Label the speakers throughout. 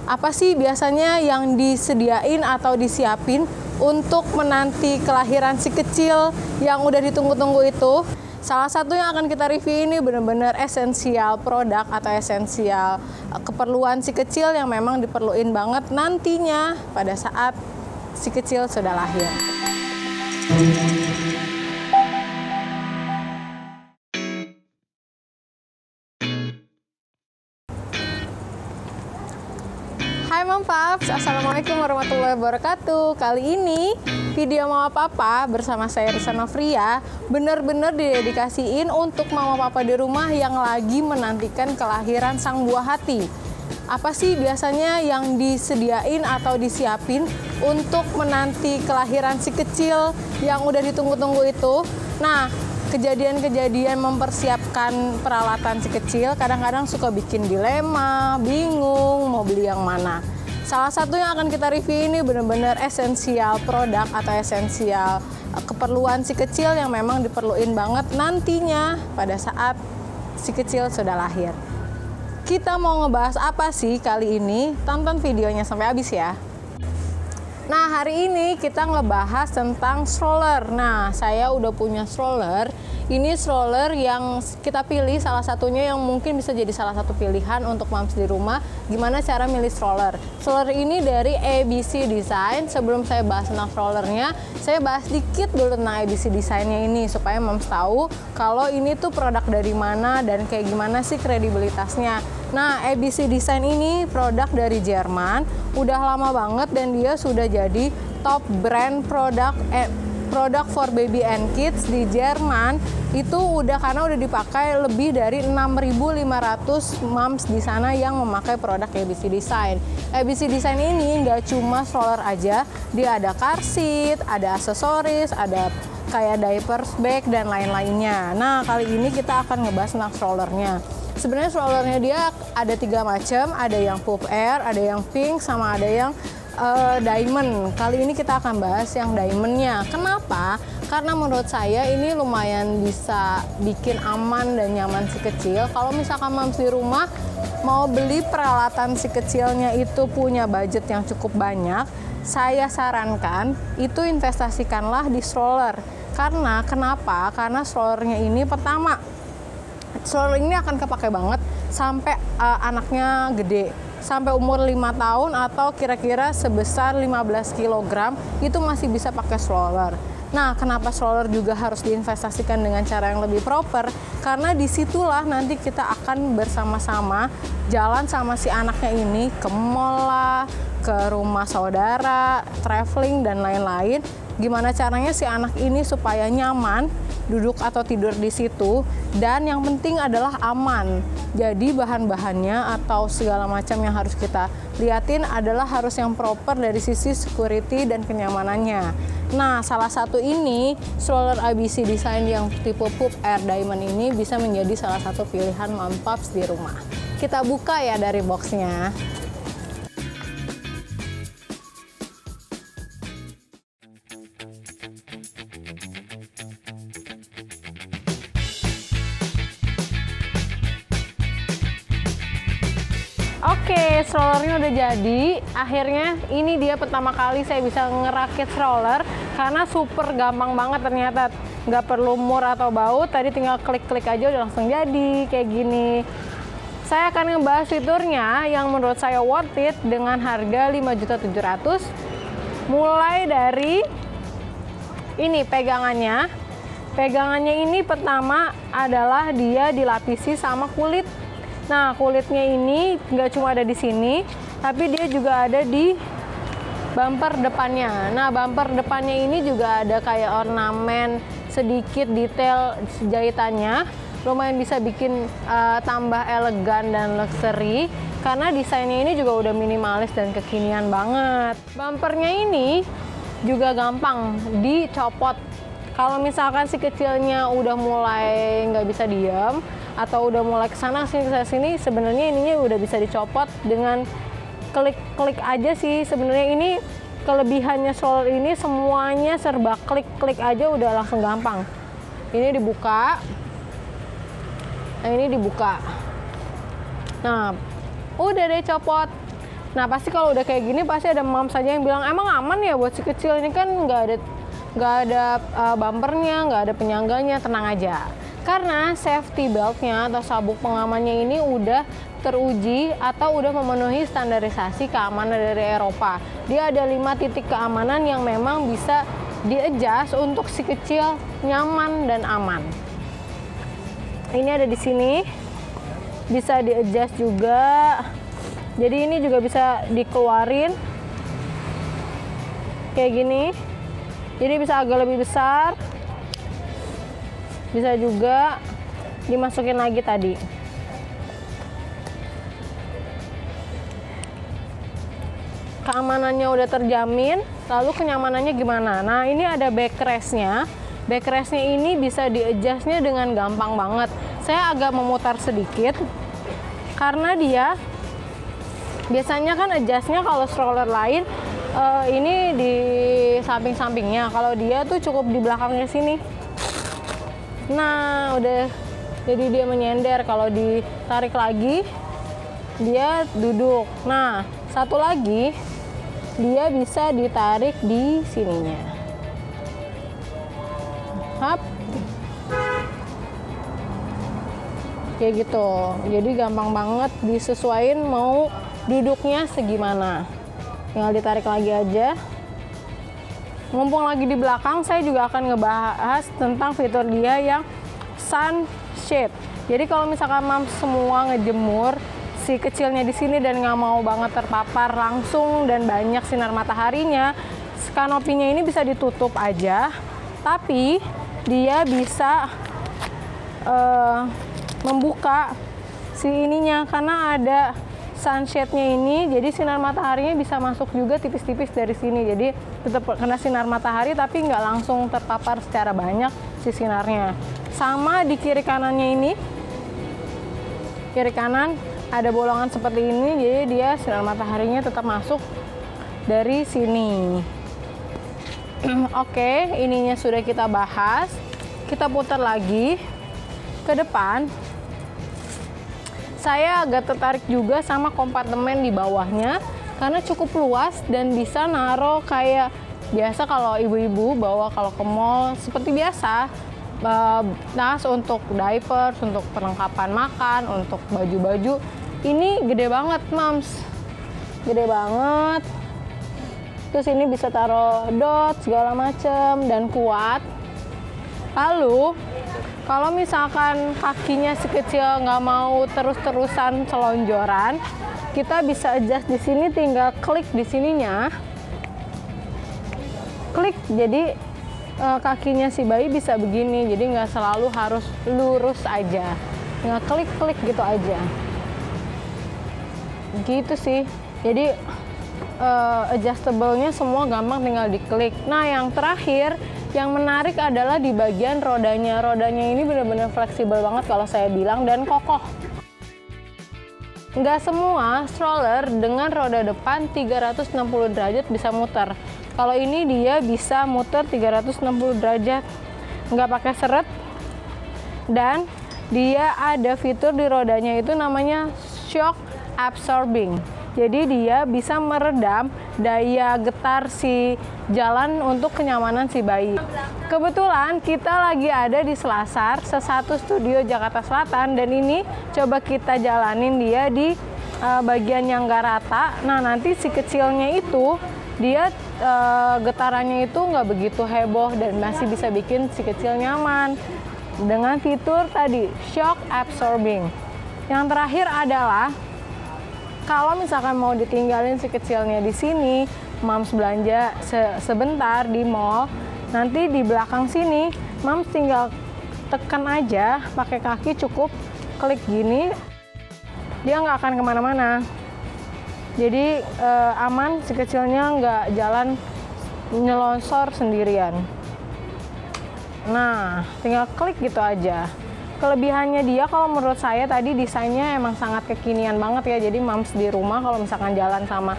Speaker 1: Apa sih biasanya yang disediain atau disiapin untuk menanti kelahiran si kecil yang udah ditunggu-tunggu itu? Salah satu yang akan kita review ini benar-benar esensial produk atau esensial keperluan si kecil yang memang diperluin banget nantinya pada saat si kecil sudah lahir. Hai Mom Paps, Assalamualaikum warahmatullahi wabarakatuh. Kali ini video Mama Papa bersama saya Risa Novria benar-benar didedikasiin untuk Mama Papa di rumah yang lagi menantikan kelahiran sang buah hati. Apa sih biasanya yang disediain atau disiapin untuk menanti kelahiran si kecil yang udah ditunggu-tunggu itu? Nah, kejadian-kejadian mempersiapkan peralatan si kecil kadang-kadang suka bikin dilema, bingung mau beli yang mana. Salah satu yang akan kita review ini benar-benar esensial produk atau esensial keperluan si kecil yang memang diperluin banget nantinya pada saat si kecil sudah lahir. Kita mau ngebahas apa sih kali ini? Tonton videonya sampai habis ya. Nah, hari ini kita ngebahas tentang stroller. Nah, saya udah punya stroller. Ini stroller yang kita pilih salah satunya yang mungkin bisa jadi salah satu pilihan untuk moms di rumah. Gimana cara milih stroller? Stroller ini dari ABC Design. Sebelum saya bahas tentang strollernya, saya bahas dikit dulu tentang ABC Design-nya ini supaya moms tahu kalau ini tuh produk dari mana dan kayak gimana sih kredibilitasnya. Nah, ABC Design ini produk dari Jerman, udah lama banget dan dia sudah jadi top brand produk for baby and kids di Jerman. Itu karena udah dipakai lebih dari 6.500 moms di sana yang memakai produk ABC Design. ABC Design ini nggak cuma stroller aja, dia ada car seat, ada aksesoris, ada kayak diapers bag dan lain-lainnya. Nah, kali ini kita akan ngebahas tentang strollernya. Sebenarnya strollernya dia ada 3 macam, ada yang pup air, ada yang pink, sama ada yang diamond. Kali ini kita akan bahas yang diamondnya. Kenapa? Karena menurut saya ini lumayan bisa bikin aman dan nyaman si kecil. Kalau misalkan moms di rumah mau beli peralatan si kecilnya itu punya budget yang cukup banyak, saya sarankan itu investasikanlah di stroller. Karena kenapa? Karena strollernya ini pertama, stroller ini akan kepake banget sampai anaknya gede, sampai umur 5 tahun atau kira-kira sebesar 15 kg itu masih bisa pakai stroller. Nah, kenapa stroller juga harus diinvestasikan dengan cara yang lebih proper? Karena disitulah nanti kita akan bersama-sama jalan sama si anaknya ini ke mall lah, ke rumah saudara, traveling dan lain-lain. Gimana caranya si anak ini supaya nyaman duduk atau tidur di situ, dan yang penting adalah aman. Jadi bahan-bahannya atau segala macam yang harus kita liatin adalah harus yang proper dari sisi security dan kenyamanannya. Nah, salah satu ini stroller ABC Design yang tipe pup air diamond ini bisa menjadi salah satu pilihan mom paps di rumah. Kita buka ya dari boxnya. Oke, strollernya udah jadi. Akhirnya ini dia pertama kali saya bisa ngerakit stroller karena super gampang banget ternyata. Nggak perlu mur atau baut, tadi tinggal klik-klik aja udah langsung jadi kayak gini. Saya akan ngebahas fiturnya yang menurut saya worth it dengan harga 5.700.000. Mulai dari ini pegangannya. Pegangannya ini pertama adalah dia dilapisi sama kulit. Nah, kulitnya ini nggak cuma ada di sini, tapi dia juga ada di bumper depannya. Nah, bumper depannya ini juga ada kayak ornamen, sedikit detail jahitannya. Lumayan bisa bikin tambah elegan dan luxury, karena desainnya ini juga udah minimalis dan kekinian banget. Bumpernya ini juga gampang dicopot. Kalau misalkan si kecilnya udah mulai nggak bisa diam, atau udah mulai kesana sini, sebenarnya ininya udah bisa dicopot dengan klik-klik aja sih. Sebenarnya ini kelebihannya stroller ini semuanya serba klik-klik aja udah langsung gampang. Ini dibuka, nah ini dibuka, nah udah deh copot. Nah pasti kalau udah kayak gini pasti ada mom saja yang bilang emang aman ya buat si kecil, ini kan nggak ada bumpernya, nggak ada penyangganya. Tenang aja, karena safety beltnya atau sabuk pengamannya ini udah teruji atau udah memenuhi standarisasi keamanan dari Eropa. Dia ada 5 titik keamanan yang memang bisa di-adjust untuk si kecil nyaman dan aman. Ini ada di sini, bisa di-adjust juga. Jadi ini juga bisa dikeluarin kayak gini. Jadi bisa agak lebih besar. Bisa juga dimasukin lagi tadi. Keamanannya udah terjamin, lalu kenyamanannya gimana? Nah, ini ada backrestnya. Backrestnya ini bisa di-adjustnya dengan gampang banget. Saya agak memutar sedikit karena dia biasanya kan adjustnya kalau stroller lain ini di samping-sampingnya. Kalau dia tuh cukup di belakangnya sini. Nah, udah jadi dia menyender. Kalau ditarik lagi, dia duduk. Nah, satu lagi, dia bisa ditarik di sininya. Hap. Kayak gitu. Jadi gampang banget disesuaiin mau duduknya segimana. Tinggal ditarik lagi aja. Mumpung lagi di belakang, saya juga akan ngebahas tentang fitur dia yang sunshade. Jadi kalau misalkan mams semua ngejemur si kecilnya di sini dan nggak mau banget terpapar langsung dan banyak sinar mataharinya, kanopinya ini bisa ditutup aja, tapi dia bisa membuka si ininya karena ada sunshade-nya ini, jadi sinar mataharinya bisa masuk juga tipis-tipis dari sini. Jadi tetap kena sinar matahari tapi nggak langsung terpapar secara banyak si sinarnya. Sama di kiri kanannya ini, kiri kanan ada bolongan seperti ini, jadi dia sinar mataharinya tetap masuk dari sini. Oke, ininya sudah kita bahas. Kita putar lagi ke depan. Saya agak tertarik juga sama kompartemen di bawahnya karena cukup luas dan bisa naruh kayak biasa kalau ibu-ibu bawa kalau ke mall seperti biasa, tas untuk diapers, untuk perlengkapan makan, untuk baju-baju. Ini gede banget, mams, gede banget. Terus ini bisa taruh dot segala macem dan kuat. Lalu kalau misalkan kakinya si kecil nggak mau terus-terusan selonjoran, kita bisa adjust di sini, tinggal klik di sininya. Klik, jadi kakinya si bayi bisa begini, jadi nggak selalu harus lurus aja. Tinggal klik-klik gitu aja. Gitu sih. Jadi adjustable-nya semua gampang, tinggal diklik. Nah, yang terakhir yang menarik adalah di bagian rodanya. Rodanya ini benar-benar fleksibel banget kalau saya bilang dan kokoh. Nggak semua stroller dengan roda depan 360 derajat bisa muter. Kalau ini dia bisa muter 360 derajat, nggak pakai seret. Dan dia ada fitur di rodanya itu namanya shock absorbing. Jadi dia bisa meredam daya getar si jalan untuk kenyamanan si bayi. Kebetulan kita lagi ada di Selasar, Sesatu Studio Jakarta Selatan, dan ini coba kita jalanin dia di bagian yang nggak rata. Nah, nanti si kecilnya itu dia getarannya itu nggak begitu heboh dan masih bisa bikin si kecil nyaman dengan fitur tadi shock absorbing. Yang terakhir adalah kalau misalkan mau ditinggalin si kecilnya di sini, mams belanja sebentar di mall, nanti di belakang sini, mams tinggal tekan aja, pakai kaki cukup klik gini, dia nggak akan kemana-mana. Jadi aman, si kecilnya nggak jalan nyelonsor sendirian. Nah, tinggal klik gitu aja. Kelebihannya dia kalau menurut saya tadi desainnya emang sangat kekinian banget ya. Jadi mams di rumah kalau misalkan jalan sama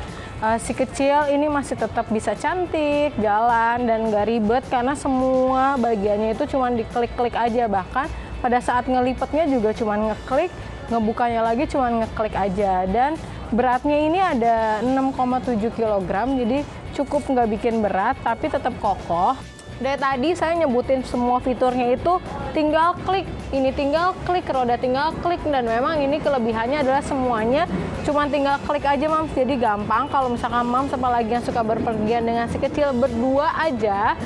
Speaker 1: si kecil ini masih tetap bisa cantik jalan dan nggak ribet karena semua bagiannya itu cuma diklik-klik aja. Bahkan pada saat ngelipetnya juga cuma ngeklik, ngebukanya lagi cuma ngeklik aja. Dan Beratnya ini ada 6,7 kg, jadi cukup nggak bikin berat, tapi tetap kokoh. Dari tadi saya nyebutin semua fiturnya itu tinggal klik, ini tinggal klik, roda tinggal klik, dan memang ini kelebihannya adalah semuanya cuma tinggal klik aja Mams, jadi gampang. Kalau misalkan Mams apalagi yang suka berpergian dengan si kecil, berdua aja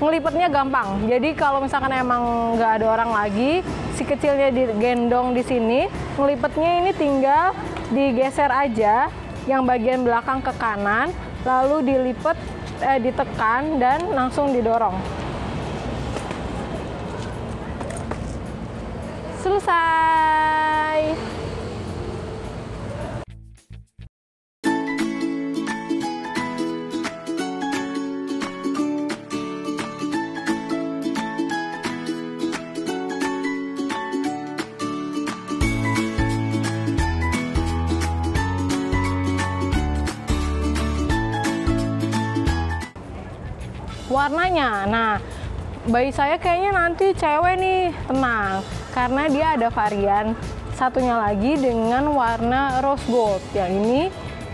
Speaker 1: ngelipetnya gampang. Jadi kalau misalkan emang nggak ada orang lagi, si kecilnya digendong di sini, ngelipetnya ini tinggal digeser aja yang bagian belakang ke kanan, lalu dilipet, ditekan dan langsung didorong. Selesai. Warnanya, nah bayi saya kayaknya nanti cewek nih, tenang, karena dia ada varian satunya lagi dengan warna rose gold. Yang ini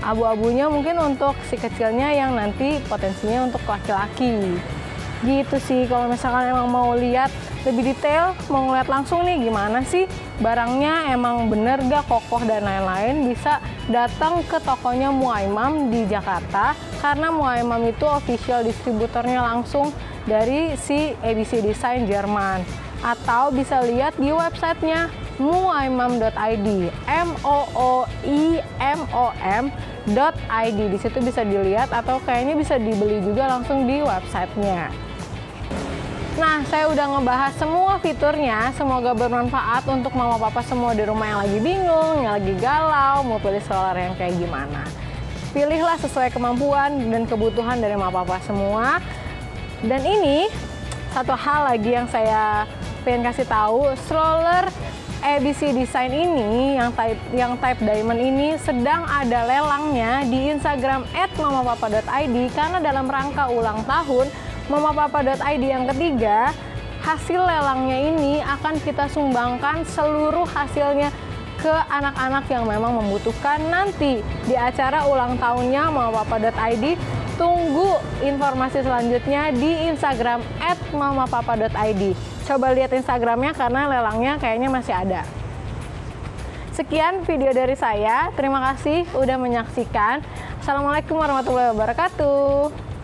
Speaker 1: abu-abunya mungkin untuk si kecilnya, yang nanti potensinya untuk laki-laki. Gitu sih, kalau misalkan emang mau lihat lebih detail, mau ngeliat langsung nih gimana sih barangnya, emang bener gak kokoh dan lain-lain, bisa datang ke tokonya Muaimam di Jakarta, karena Muaimam itu official distributornya langsung dari si ABC Design Jerman. Atau bisa lihat di websitenya muaimam.id, mooimom.id. Di situ bisa dilihat, atau kayaknya bisa dibeli juga langsung di websitenya. Nah, saya udah ngebahas semua fiturnya, semoga bermanfaat untuk mama papa semua di rumah yang lagi bingung, yang lagi galau, mau pilih stroller yang kayak gimana. Pilihlah sesuai kemampuan dan kebutuhan dari mama papa semua. Dan ini satu hal lagi yang saya pengen kasih tahu, stroller ABC Design ini yang type diamond ini sedang ada lelangnya di Instagram @mamapapa.id, karena dalam rangka ulang tahun mamapapa.id yang ketiga. Hasil lelangnya ini akan kita sumbangkan seluruh hasilnya ke anak-anak yang memang membutuhkan nanti di acara ulang tahunnya mamapapa.id. Tunggu informasi selanjutnya di Instagram @mamapapa.id. Coba lihat Instagramnya karena lelangnya kayaknya masih ada. Sekian video dari saya. Terima kasih udah menyaksikan. Assalamualaikum warahmatullahi wabarakatuh.